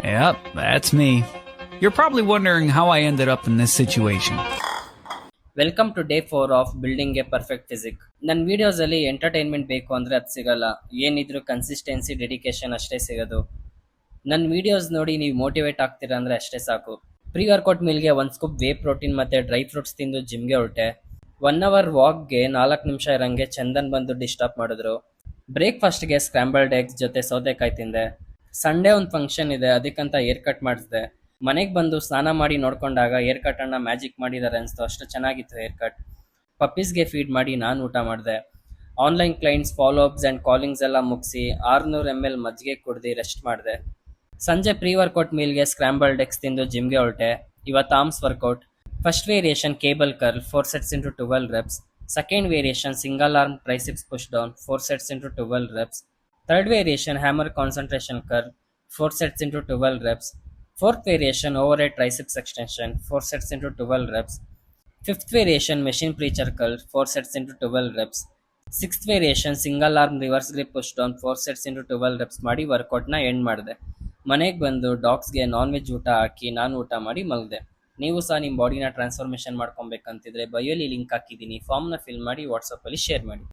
Yep, that's me. You're probably wondering how I ended up in this situation. Welcome to day 4 of building a perfect physique. ನನ್ನ ವಿಡಿಯೋಸಲ್ಲಿ entertainment ಬೇಕು ಅಂದರೆ ಅದು ಸಿಗಲ್ಲ. ಏನಿದ್ರು consistency, dedication ಅಷ್ಟೇ ಸಿಗೋದು. ನನ್ನ ವಿಡಿಯೋಸ್ ನೋಡಿ ನೀವು ಮೋಟಿವೇಟ್ ಆಗ್ತೀರಾ ಅಂದರೆ ಅಷ್ಟೇ ಸಾಕು. ಪ್ರೀ ವರ್ಕೌಟ್ ಮೀಲ್ಗೆ ಒಂದು ಸ್ಕೂಪ್ ವೇ ಪ್ರೋಟೀನ್ ಮತ್ತು ಡ್ರೈ ಫ್ರೂಟ್ಸ್ ತಿಂದು ಜಿಮ್ಗೆ ಹೊರಟೆ. 1 ಅವರ್ ವಾಕ್ಗೆ 4 ನಿಮಿಷ ಇರಂಗೆ ಚಂದನ್ ಬಂದು ಡಿಸ್ಟರ್ಬ್ ಮಾಡಿದ್ರು. ಬ್ರೇಕ್ಫಾಸ್ಟ್ಗೆ ಸ್ಕ್ರಾಂಬಲ್ಡ್ ಎಗ್ಸ್ ಜೊತೆ ಸೌತೆಕಾಯಿ ತಿಂದೆ. ಸಂಡೇ ಒಂದು ಫಂಕ್ಷನ್ ಇದೆ, ಅದಕ್ಕಂತ ಏರ್ ಕಟ್ ಮಾಡಿಸಿದೆ. ಮನೆಗೆ ಬಂದು ಸ್ನಾನ ಮಾಡಿ ನೋಡ್ಕೊಂಡಾಗ ಏರ್ ಕಟ್ ಅನ್ನ ಮ್ಯಾಜಿಕ್ ಮಾಡಿದ್ದಾರೆ ಅನಿಸ್ತು. ಅಷ್ಟು ಚೆನ್ನಾಗಿತ್ತು ಹೇರ್ ಕಟ್. ಪಪ್ಪೀಸ್ಗೆ ಫೀಡ್ ಮಾಡಿ ನಾನು ಊಟ ಮಾಡಿದೆ. Online clients follow ups and callings ಎಲ್ಲ ಮುಗಿಸಿ 600 ml ಮಜ್ಜಿಗೆ ಕುಡ್ದು ರೆಸ್ಟ್ ಮಾಡಿದೆ. ಸಂಜೆ ಪ್ರೀ ವರ್ಕೌಟ್ ಮೀಲ್ಗೆ ಸ್ಕ್ರಾಂಬಲ್ಡ್ ಎಗ್ಸ್ ತಿಂದು ಜಿಮ್ಗೆ ಹೊರಟೆ. ಇವತ್ತು arms workout. First variation cable curl 4 sets into 12 reps. Second variation single arm triceps push down 4 sets into 12 reps. Third variation hammer concentration curl 4 sets into 12 reps. Fourth variation overhead triceps extension 4 sets into 12 reps. Fifth variation machine preacher curl 4 sets into 12 reps. Sixth variation single arm reverse grip push down 4 sets into 12 reps ಮಾಡಿ ವರ್ಕೌಟ್ನ end ಮಾಡಿದೆ. ಮನೆಗೆ ಬಂದು ಡಾಗ್ಸ್ಗೆ non veg ಊಟ ಹಾಕಿ ನಾನು ಊಟ ಮಾಡಿ ಮಲಗಿದೆ. ನೀವು ಸಹ ನಿಮ್ಮ ಬಾಡಿನ ಟ್ರಾನ್ಸ್ಫಾರ್ಮೇಷನ್ ಮಾಡ್ಕೊಬೇಕಂತಿದ್ರೆ ಬಯೋಲಿ ಲಿಂಕ್ ಹಾಕಿದ್ದೀನಿ, ಫಾರ್ಮ್ನ ಫಿಲ್ ಮಾಡಿ ವಾಟ್ಸಪ್ಪಲ್ಲಿ ಶೇರ್ ಮಾಡಿ.